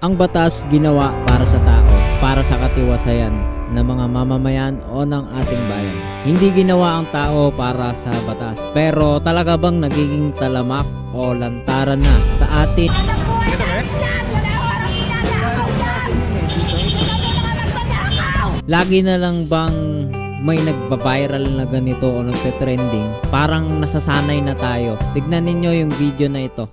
Ang batas ginawa para sa tao, para sa katiwasayan ng mga mamamayan o ng ating bayan. Hindi ginawa ang tao para sa batas. Pero talaga bang nagiging talamak o lantaran na sa atin? Lagi na lang bang may nagba-viral na ganito o nagte-trending? Parang nasasanay na tayo. Tignan ninyo yung video na ito.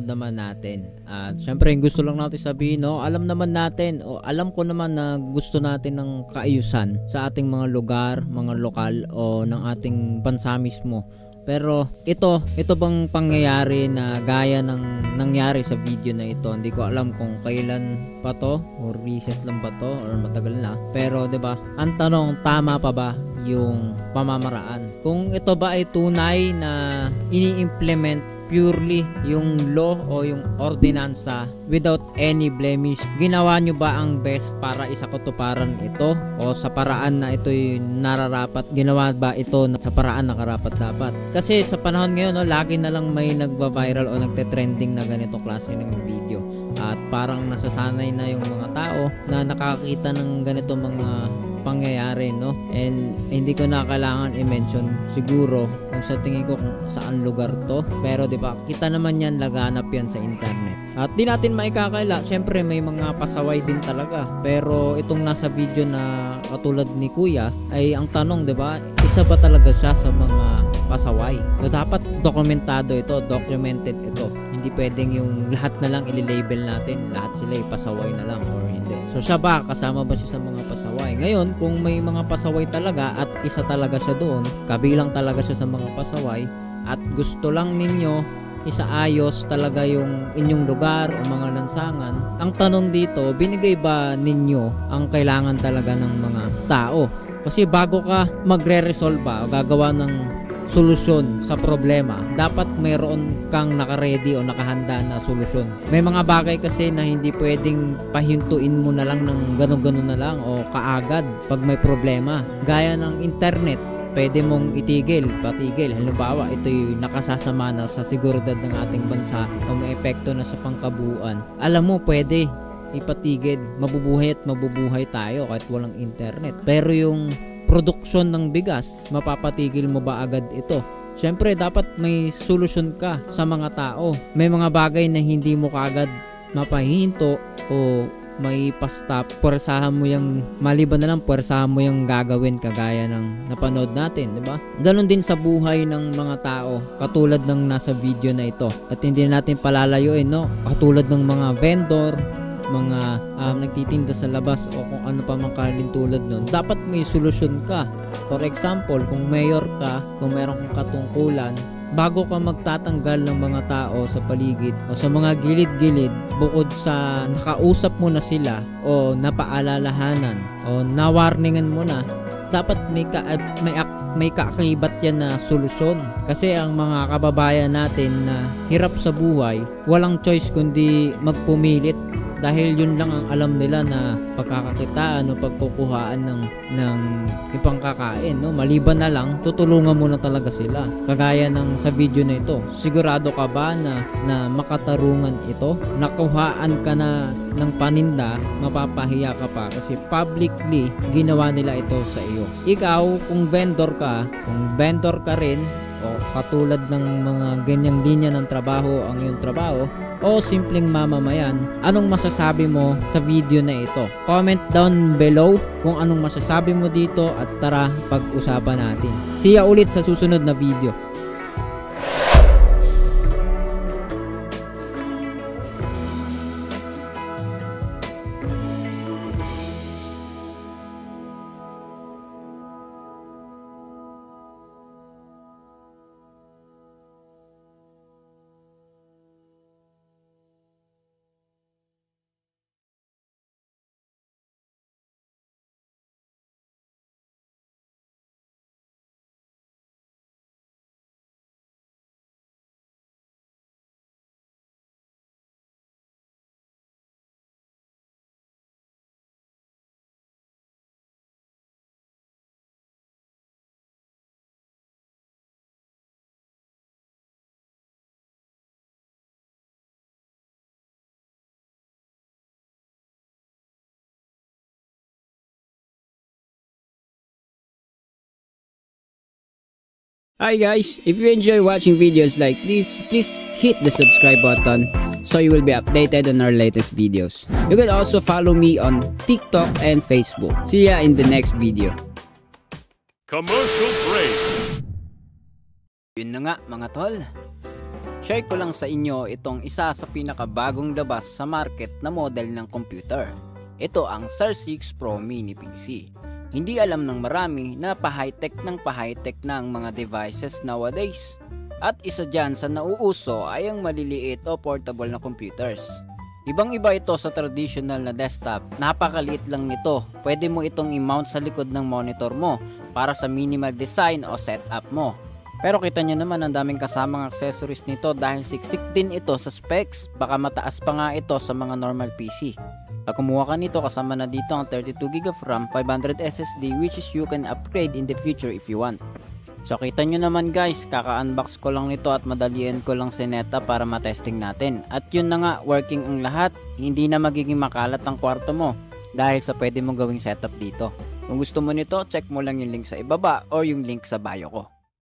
Naman natin. At syempre gusto lang natin sabihin, no, alam naman natin o alam ko naman na gusto natin ng kaayusan sa ating mga lugar, mga lokal o ng ating bansa mismo. Pero ito bang pangyayari na gaya ng nangyari sa video na ito, hindi ko alam kung kailan pa to or recent lang ba to or matagal na. Pero 'di ba, ang tanong, tama pa ba yung pamamaraan? Kung ito ba ay tunay na ini-implement purely yung law o yung ordinansa without any blemish, ginawa nyo ba ang best para isakatuparan ito o sa paraan na ito'y nararapat? Ginawa ba ito sa paraan na karapat-dapat? Kasi sa panahon ngayon, no, lagi na lang may nagba-viral o nagte-trending na ganito klase ng video at parang nasasanay na yung mga tao na nakakita ng ganito mga pangyayari, no? And hindi ko na kailangan i-mention siguro kung sa tingin ko kung saan lugar to, pero 'di ba, kita naman yan, laganap yan sa internet. At di natin maikakaila, syempre may mga pasaway din talaga. Pero itong nasa video na katulad ni Kuya ay ang tanong, 'di ba, isa ba talaga siya sa mga pasaway? So dapat dokumentado ito, documented ito. Hindi pwedeng yung lahat na lang i-label natin, lahat sila ay pasaway na lang or hindi. So siya ba, kasama ba siya sa mga pasaway? Ngayon, kung may mga pasaway talaga at isa talaga siya doon, kabilang talaga siya sa mga pasaway at gusto lang ninyo isaayos talaga yung inyong lugar o mga lansangan, ang tanong dito, binigay ba ninyo ang kailangan talaga ng mga tao? Kasi bago ka magre-resolve o gagawa ng solusyon sa problema, dapat mayroon kang naka-ready o nakahanda na solusyon. May mga bagay kasi na hindi pwedeng pahintuin mo na lang ng gano'n-gano'n na lang o kaagad pag may problema. Gaya ng internet, pwede mong itigil, patigil. Halimbawa, ito'y nakasasama na sa seguridad ng ating bansa o may epekto na sa pangkabuuan. Alam mo, pwede ipatigil. Mabubuhay at mabubuhay tayo kahit walang internet. Pero yung produksyon ng bigas, mapapatigil mo ba agad ito? Syempre, dapat may solusyon ka sa mga tao. May mga bagay na hindi mo kaagad mapahinto o may pa-stop. Puwersahan mo yung, maliban na lang, puwersahan mo yung gagawin kagaya ng napanood natin, di ba? Ganon din sa buhay ng mga tao, katulad ng nasa video na ito. At hindi natin palalayuin, no? Katulad ng mga vendor, mga nagtitinda sa labas o kung ano pa mang kalintulad nun, dapat may solusyon ka. For example, kung mayor ka, kung meron kang katungkulan, bago ka magtatanggal ng mga tao sa paligid o sa mga gilid-gilid, bukod sa nakausap mo na sila o napaalalahanan o nawarningan mo na, dapat may kaakibat yan na solusyon. Kasi ang mga kababayan natin na hirap sa buhay, walang choice kundi magpumilit dahil yun lang ang alam nila na pagkakakitaan o pagkukuhaan ng ibang kakain, no? Maliban na lang, tutulungan mo na talaga sila. Kagaya ng sa video na ito, sigurado ka ba na makatarungan ito? Nakuhaan ka na ng paninda, mapapahiya ka pa kasi publicly ginawa nila ito sa iyo. Ikaw, kung vendor ka rin, o katulad ng mga ganyang linya ng trabaho ang iyong trabaho, o simpleng mamamayan, anong masasabi mo sa video na ito? Comment down below kung anong masasabi mo dito at tara pag-usapan natin. See ya ulit sa susunod na video. Hi guys, if you enjoy watching videos like this, please hit the subscribe button so you will be updated on our latest videos. You can also follow me on TikTok and Facebook. See ya in the next video. Commercial break. Yun na nga mga tol. Share ko lang sa inyo itong isa sa pinakabagong labas sa market na model ng computer. Ito ang SAR 6 Pro Mini PC. Hindi alam ng marami na pa-high-tech na ang mga devices nowadays. At isa dyan sa nauuso ay ang maliliit o portable na computers. Ibang-iba ito sa traditional na desktop. Napakaliit lang nito. Pwede mo itong i-mount sa likod ng monitor mo para sa minimal design o setup mo. Pero kita nyo naman ang daming kasamang accessories nito dahil siksik din ito sa specs. Baka mataas pa nga ito sa mga normal PC. Pag kumuha ka nito, kasama na dito ang 32GB of RAM, 500 SSD which is you can upgrade in the future if you want. So kita nyo naman guys, kaka-unbox ko lang nito at madalian ko lang sineta para matesting natin. At yun na nga, working ang lahat, hindi na magiging makalat ang kwarto mo dahil sa pwede mong gawing setup dito. Kung gusto mo nito, check mo lang yung link sa ibaba or yung link sa bio ko.